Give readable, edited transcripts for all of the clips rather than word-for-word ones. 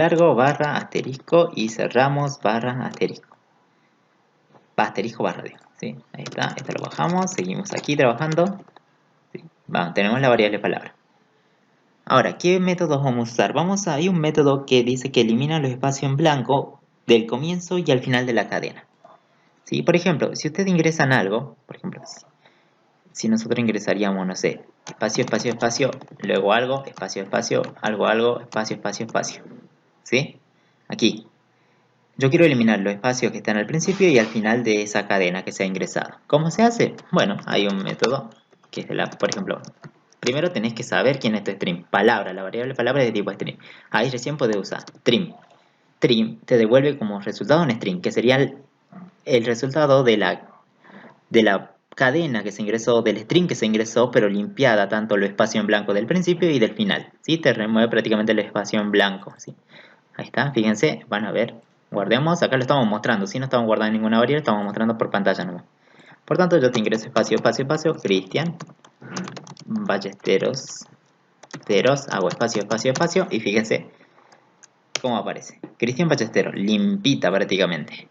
largo barra asterisco y cerramos barra asterisco. Asterisco barra, digo, ¿sí? Ahí está, esto lo bajamos, seguimos aquí trabajando. ¿Sí? Tenemos la variable palabra. Ahora, ¿qué métodos vamos a usar? Hay un método que dice que elimina los espacios en blanco del comienzo y al final de la cadena. ¿Sí? Por ejemplo, si ustedes ingresan algo, por ejemplo, si nosotros ingresaríamos, no sé, espacio, espacio, espacio, luego algo, espacio, espacio, algo, espacio, espacio, espacio. ¿Sí? Aquí. Yo quiero eliminar los espacios que están al principio y al final de esa cadena que se ha ingresado. ¿Cómo se hace? Bueno, hay un método que es por ejemplo, primero tenés que saber quién es tu string. Palabra, la variable palabra es de tipo string. Ahí recién podés usar trim. Trim te devuelve como resultado un string, que sería el resultado de la cadena que se ingresó, del string que se ingresó, pero limpiada tanto el espacio en blanco del principio y del final. ¿Sí? Te remueve prácticamente el espacio en blanco. ¿Sí? Ahí está, fíjense, van a ver. Guardemos, acá lo estamos mostrando. Si no estamos guardando ninguna variable, estamos mostrando por pantalla nomás. Por tanto, yo te ingreso espacio, espacio, espacio, Cristian Ballesteros, hago espacio, espacio, espacio, y fíjense cómo aparece. Cristian Ballesteros, limpita prácticamente.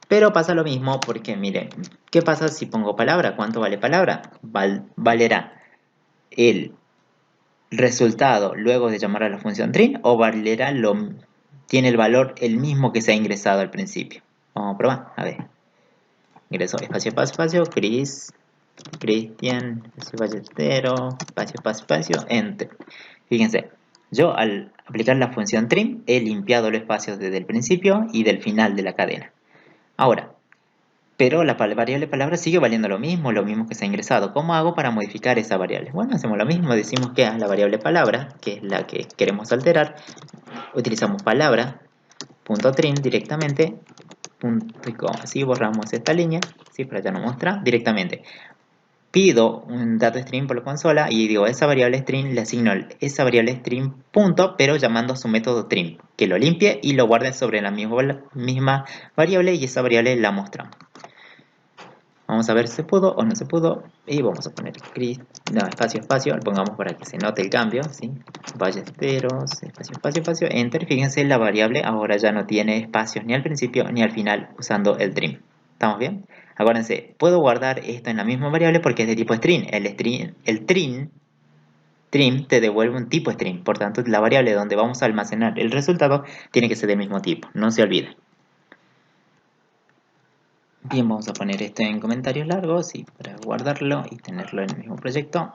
Pero pasa lo mismo porque, miren, ¿qué pasa si pongo palabra? ¿Cuánto vale palabra? Valerá el resultado luego de llamar a la función trim o tiene el valor el mismo que se ha ingresado al principio. Vamos a probar, a ver. Ingreso espacio, espacio, espacio, Cristian, Ballestero, espacio, espacio, espacio, enter. Fíjense, yo al aplicar la función trim he limpiado los espacios desde el principio y del final de la cadena. Ahora, pero la variable palabra sigue valiendo lo mismo que se ha ingresado. ¿Cómo hago para modificar esa variable? Bueno, hacemos lo mismo, decimos que a la variable palabra, que es la que queremos alterar, utilizamos palabra.trim directamente, punto y coma. Así borramos esta línea, ¿sí? Para ya no mostrar directamente. Pido un dato string por la consola y digo a esa variable string le asigno esa variable string punto, pero llamando a su método trim, que lo limpie y lo guarde sobre la misma variable y esa variable la mostramos. Vamos a ver si se pudo o no se pudo. Y vamos a poner espacio, espacio. Lo pongamos para que se note el cambio. ¿Sí? Ballesteros, espacio, espacio, espacio. Enter. Fíjense, la variable ahora ya no tiene espacios ni al principio ni al final usando el trim. ¿Estamos bien? Acuérdense, puedo guardar esto en la misma variable porque es de tipo string. El trim te devuelve un tipo string. Por tanto, la variable donde vamos a almacenar el resultado tiene que ser del mismo tipo. No se olviden. Bien, vamos a poner esto en comentarios largos y para guardarlo y tenerlo en el mismo proyecto.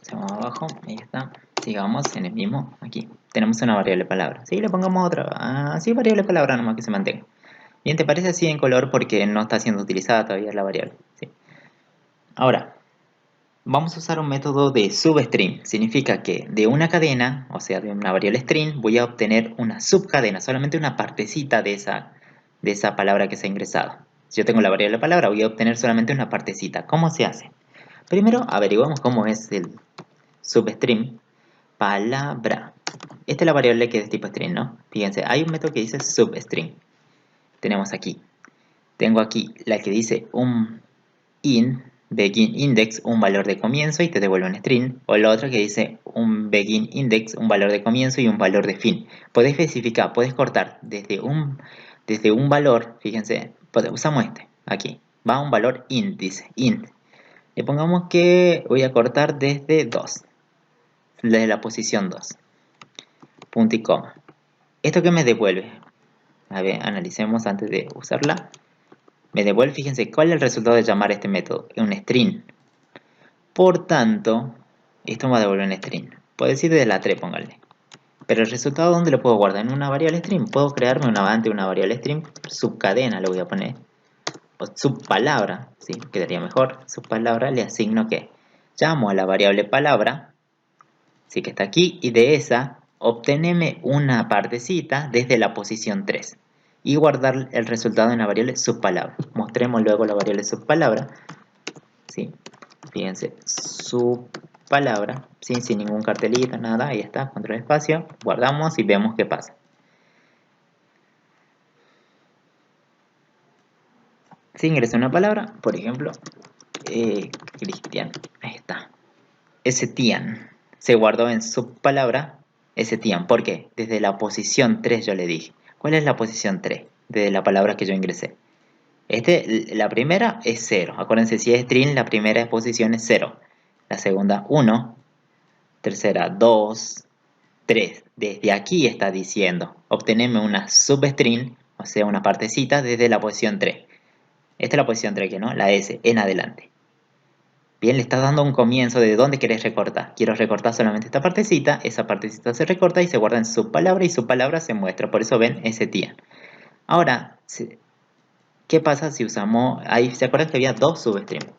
Hacemos abajo, ahí está. Sigamos en el mismo, aquí. Tenemos una variable palabra. Si le pongamos otra, así variable palabra nomás que se mantenga. Bien, ¿te parece así en color? Porque no está siendo utilizada todavía la variable. ¿Sí? Ahora, vamos a usar un método de substring. Significa que de una cadena, o sea, de una variable string, voy a obtener una subcadena, solamente una partecita de esa palabra que se ha ingresado. Si yo tengo la variable palabra, voy a obtener solamente una partecita. ¿Cómo se hace? Primero averiguamos cómo es el substring palabra. Esta es la variable que es de tipo string, ¿no? Fíjense, hay un método que dice substring. Tenemos aquí. Tengo aquí la que dice un begin index, un valor de comienzo y te devuelve un string, o la otra que dice un begin index, un valor de comienzo y un valor de fin. Podés especificar, podés cortar desde un valor, fíjense, usamos aquí, va un valor int, dice int. Le pongamos que voy a cortar desde 2, desde la posición 2, punto y coma. ¿Esto qué me devuelve? A ver, analicemos antes de usarla. Me devuelve, fíjense, ¿cuál es el resultado de llamar este método? Un string. Por tanto, esto me va a devolver un string. Puede decir desde la 3, pónganle. Pero el resultado, ¿dónde lo puedo guardar? En una variable string. Puedo crearme una variable string, subcadena le voy a poner. O subpalabra, ¿sí? Quedaría mejor. Subpalabra le asigno que llamo a la variable palabra, ¿sí? Que está aquí, y de esa obteneme una partecita desde la posición 3. Y guardar el resultado en la variable subpalabra. Mostremos luego la variable subpalabra, ¿sí? Fíjense, subpalabra, ¿sí? Sin ningún cartelito, nada, ahí está, control espacio, guardamos y vemos qué pasa. Si ingreso una palabra, por ejemplo, Cristian, ahí está. STian. Se guardó en subpalabra STian. ¿Por qué? Desde la posición 3 yo le dije. ¿Cuál es la posición 3? Desde la palabra que yo ingresé. La primera es 0. Acuérdense, si es string, la primera posición es 0. La segunda, 1. Tercera, 2. 3. Desde aquí está diciendo, obteneme una substring, o sea, una partecita desde la posición 3. Esta es la posición 3, ¿no? La S, en adelante. Bien, le estás dando un comienzo de dónde querés recortar. Quiero recortar solamente esta partecita, esa partecita se recorta y se guarda en subpalabra y subpalabra se muestra. Por eso ven STian. Ahora, ¿qué pasa si usamos, ahí se acuerdan que había dos substrings?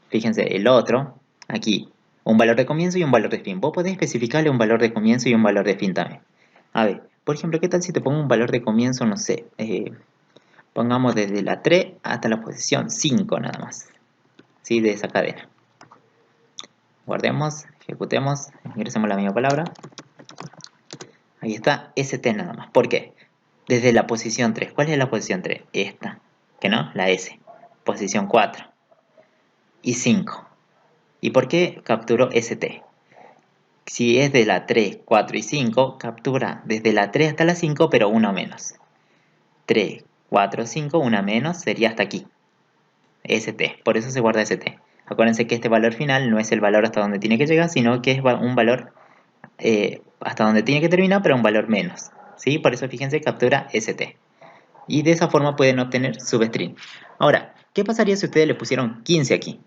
Fíjense, el otro, aquí, un valor de comienzo y un valor de fin. Vos podés especificarle un valor de comienzo y un valor de fin también. A ver, por ejemplo, ¿qué tal si te pongo un valor de comienzo, no sé, pongamos desde la 3 hasta la posición 5 nada más, ¿sí? De esa cadena. Guardemos, ejecutemos, ingresemos la misma palabra. Ahí está, ST nada más. ¿Por qué? Desde la posición 3. ¿Cuál es la posición 3? Esta, que no, la S. Posición 4 y 5. ¿Y por qué capturó ST? Si es de la 3, 4 y 5, captura desde la 3 hasta la 5, pero una menos. 3, 4, 5, una menos sería hasta aquí. ST, por eso se guarda ST. Acuérdense que este valor final no es el valor hasta donde tiene que llegar, sino que es un valor hasta donde tiene que terminar, pero un valor menos. ¿Sí? Por eso fíjense, captura ST. Y de esa forma pueden obtener substring. Ahora, ¿qué pasaría si ustedes le pusieron 15 aquí?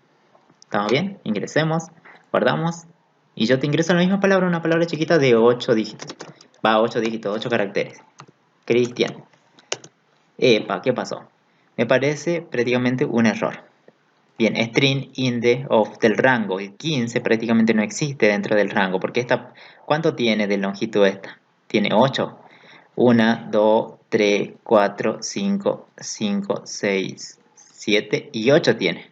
¿Estamos bien? Ingresemos, guardamos. Y yo te ingreso la misma palabra, una palabra chiquita de 8 dígitos. Va, 8 dígitos, 8 caracteres. Cristian. Epa, ¿qué pasó? Me parece prácticamente un error. Bien, string inde of del rango. El 15 prácticamente no existe dentro del rango. Porque esta, ¿cuánto tiene de longitud esta? Tiene 8. 1, 2, 3, 4, 5, 5, 6, 7 y 8 tiene.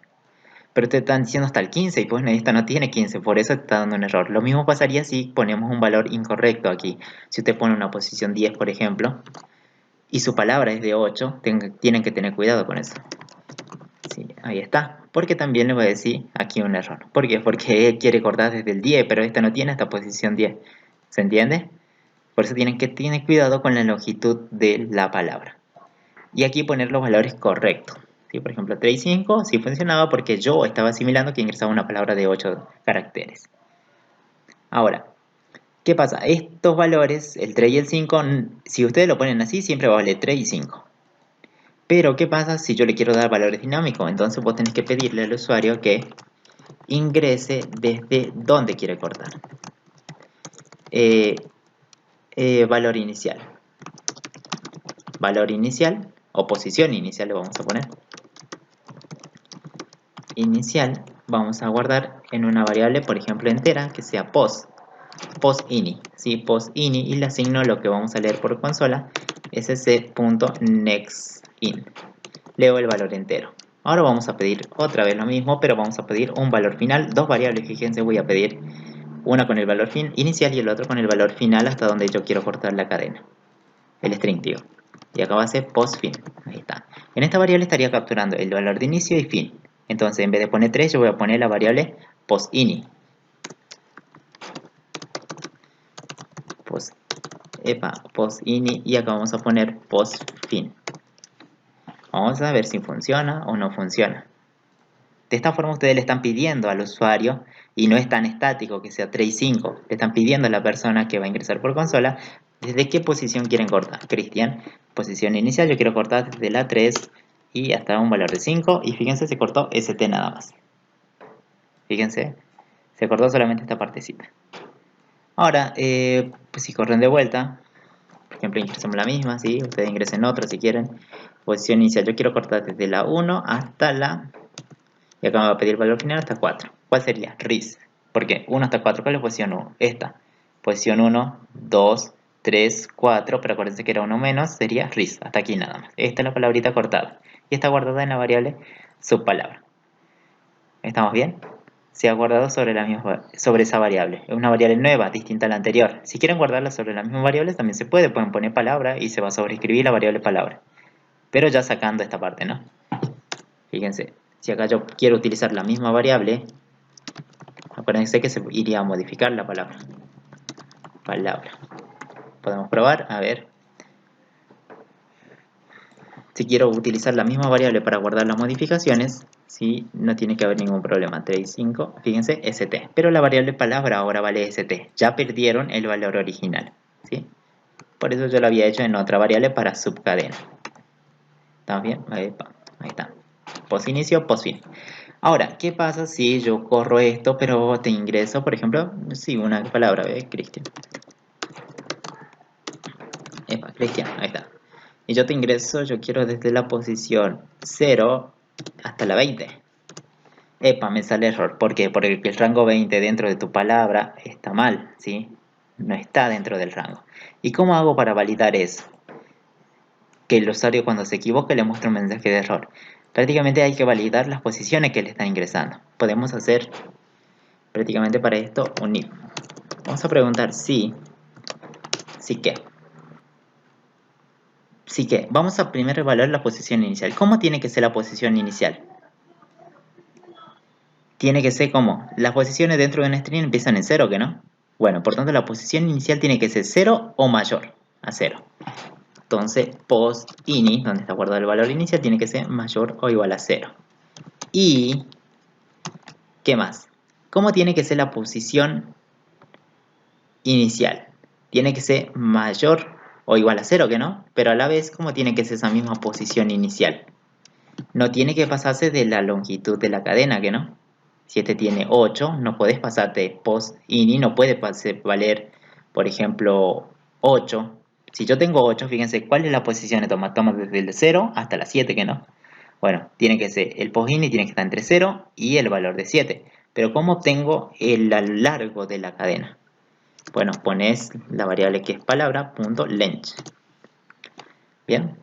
Pero te están diciendo hasta el 15 y pues esta no tiene 15, por eso te está dando un error. Lo mismo pasaría si ponemos un valor incorrecto aquí. Si usted pone una posición 10, por ejemplo, y su palabra es de 8, tienen que tener cuidado con eso. Sí, ahí está. Porque también le voy a decir aquí un error. ¿Por qué? Porque él quiere cortar desde el 10, pero esta no tiene esta posición 10. ¿Se entiende? Por eso tienen que tener cuidado con la longitud de la palabra. Y aquí poner los valores correctos. ¿Sí? Por ejemplo, 3 y 5 sí funcionaba porque yo estaba asimilando que ingresaba una palabra de 8 caracteres. Ahora, ¿qué pasa? Estos valores, el 3 y el 5, si ustedes lo ponen así, siempre va a valer 3 y 5. Pero, ¿qué pasa si yo le quiero dar valores dinámicos? Entonces vos tenés que pedirle al usuario que ingrese desde donde quiere cortar. Valor inicial. Valor inicial, o posición inicial le vamos a poner. Inicial vamos a guardar en una variable, por ejemplo, entera, que sea post.ini, ¿sí? Post.ini, y le asigno lo que vamos a leer por consola, sc.nextIn. Leo el valor entero. Ahora vamos a pedir otra vez lo mismo, pero vamos a pedir un valor final, dos variables. Fíjense, voy a pedir una con el valor inicial y el otro con el valor final hasta donde yo quiero cortar la cadena, el string, digo. Y acá va a ser post.fin. Ahí está. En esta variable estaría capturando el valor de inicio y fin. Entonces, en vez de poner 3, yo voy a poner la variable post.ini. Post.ini, y acá vamos a poner post.fin. Vamos a ver si funciona o no funciona. De esta forma ustedes le están pidiendo al usuario, y no es tan estático que sea 3 y 5, le están pidiendo a la persona que va a ingresar por consola desde qué posición quieren cortar. Cristian, posición inicial, yo quiero cortar desde la 3 y hasta un valor de 5, y fíjense, se cortó ST nada más. Fíjense, se cortó solamente esta partecita. Ahora, pues si corren de vuelta, por ejemplo, ingresamos la misma, ¿sí? Ustedes ingresen otra si quieren. Posición inicial, yo quiero cortar desde la 1 hasta la... Y acá me va a pedir valor final hasta 4. ¿Cuál sería? RIS. ¿Por qué? 1 hasta 4. ¿Cuál es posición 1? Esta. Posición 1, 2, 3, 4. Pero acuérdense que era 1 menos. Sería RIS. Hasta aquí nada más. Esta es la palabrita cortada. Y está guardada en la variable subpalabra. ¿Estamos bien? Se ha guardado sobre esa variable. Es una variable nueva, distinta a la anterior. Si quieren guardarla sobre la misma variable, también se puede. Pueden poner palabra y se va a sobreescribir la variable palabra. Pero ya sacando esta parte, ¿no? Fíjense. Si acá yo quiero utilizar la misma variable, Acuérdense que se iría a modificar la palabra. Podemos probar, a ver. Si quiero utilizar la misma variable para guardar las modificaciones, sí, no tiene que haber ningún problema. 3 y 5, fíjense, st. Pero la variable palabra ahora vale st. Ya perdieron el valor original, ¿sí? Por eso yo lo había hecho en otra variable para subcadena. ¿Estamos bien? Ahí está. Post inicio, post fin. Ahora, ¿qué pasa si yo corro esto, pero te ingreso, por ejemplo, sí, una palabra, Cristian. Cristian, ahí está. Y yo te ingreso, yo quiero desde la posición 0 hasta la 20. Me sale error. ¿Por qué? Porque el rango 20 dentro de tu palabra está mal, ¿sí? No está dentro del rango. ¿Y cómo hago para validar eso? Que el usuario cuando se equivoque le muestre un mensaje de error. Prácticamente hay que validar las posiciones que le están ingresando. Podemos hacer prácticamente para esto un if. Vamos a preguntar si qué. Así que vamos a primero evaluar la posición inicial. ¿Cómo tiene que ser la posición inicial? Tiene que ser como las posiciones dentro de un string empiezan en 0, ¿que no? Bueno, por tanto la posición inicial tiene que ser 0 o mayor a 0. Entonces post ini, donde está guardado el valor inicial, tiene que ser mayor o igual a 0. Y ¿qué más? ¿Cómo tiene que ser la posición inicial? Tiene que ser mayor o igual a 0, ¿que no? Pero a la vez, ¿cómo tiene que ser esa misma posición inicial? No tiene que pasarse de la longitud de la cadena, ¿que no? Si este tiene 8, no puedes pasarte post ini, no puede valer, por ejemplo, 8. Si yo tengo 8, fíjense, ¿cuál es la posición de toma? Toma desde el 0 hasta la 7, ¿que no? Bueno, tiene que ser, el post ini tiene que estar entre 0 y el valor de 7. Pero ¿cómo obtengo el largo de la cadena? Bueno, pones la variable que es palabra.length. Bien.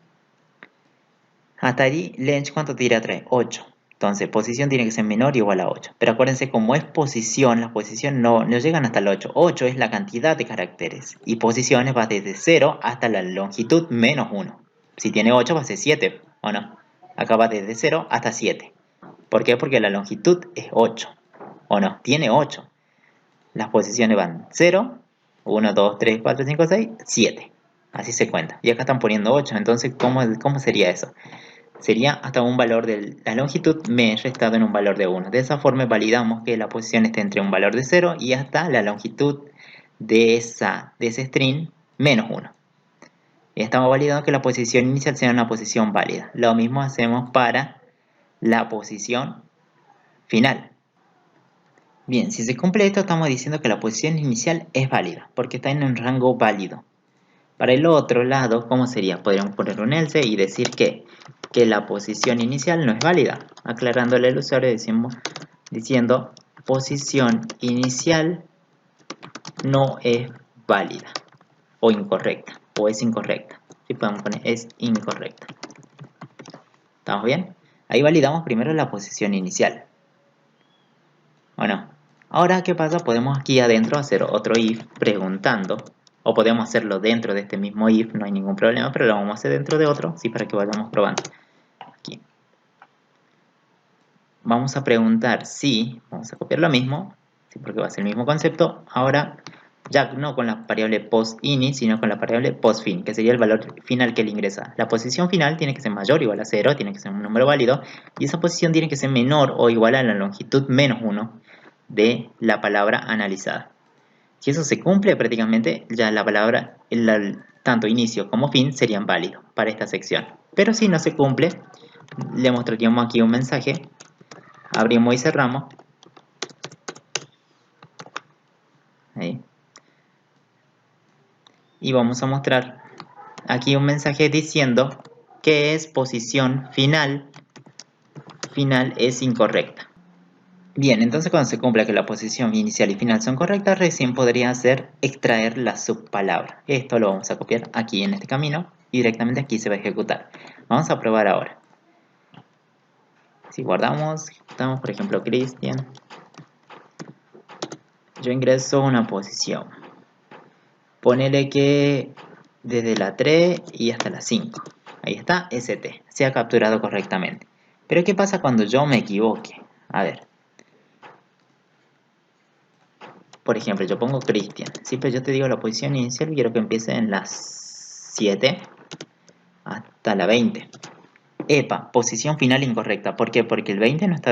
Hasta allí, length, ¿cuánto te irá a traer? 8. Entonces, posición tiene que ser menor o igual a 8. Pero acuérdense, como es posición, las posiciones no llegan hasta el 8. 8 es la cantidad de caracteres. Y posiciones va desde 0 hasta la longitud menos 1. Si tiene 8 va a ser 7, ¿o no? Acá va desde 0 hasta 7. ¿Por qué? Porque la longitud es 8. ¿O no? Tiene 8. Las posiciones van 0, 1, 2, 3, 4, 5, 6, 7. Así se cuenta. Y acá están poniendo 8. Entonces, ¿cómo sería eso? Sería hasta un valor de la longitud me restado en un valor de 1. De esa forma validamos que la posición esté entre un valor de 0 y hasta la longitud de ese string menos 1. Y estamos validando que la posición inicial sea una posición válida. Lo mismo hacemos para la posición final. Bien, si se cumple esto, estamos diciendo que la posición inicial es válida, porque está en un rango válido. Para el otro lado, ¿cómo sería? Podríamos poner un else y decir que la posición inicial no es válida. Aclarándole al usuario diciendo posición inicial no es válida o incorrecta o es incorrecta. Si podemos poner es incorrecta. ¿Estamos bien? Ahí validamos primero la posición inicial. ¿O no? Ahora, ¿qué pasa? Podemos aquí adentro hacer otro if preguntando. O podemos hacerlo dentro de este mismo if, no hay ningún problema, pero lo vamos a hacer dentro de otro, sí, para que vayamos probando. Aquí. Vamos a preguntar si, vamos a copiar lo mismo, sí, porque va a ser el mismo concepto. Ahora, ya no con la variable post_ini, sino con la variable post_fin, que sería el valor final que le ingresa. La posición final tiene que ser mayor o igual a 0, tiene que ser un número válido, y esa posición tiene que ser menor o igual a la longitud menos 1 de la palabra analizada. Si eso se cumple, prácticamente ya la palabra, tanto inicio como fin, serían válidos para esta sección. Pero si no se cumple, le mostraríamos aquí un mensaje. Abrimos y cerramos. Ahí. Y vamos a mostrar aquí un mensaje diciendo que es posición final es incorrecta. Bien, entonces cuando se cumpla que la posición inicial y final son correctas, recién podría hacer extraer la subpalabra. Esto lo vamos a copiar aquí en este camino y directamente aquí se va a ejecutar. Vamos a probar ahora. Si guardamos, ejecutamos, por ejemplo, Cristian. Yo ingreso una posición. Ponele que desde la 3 y hasta la 5. Ahí está, ST. Se ha capturado correctamente. Pero ¿qué pasa cuando yo me equivoque? A ver. Por ejemplo, yo pongo Cristian, ¿sí? Pero yo te digo la posición inicial y quiero que empiece en las 7 hasta la 20. Epa, posición final incorrecta. ¿Por qué? Porque el 20 no está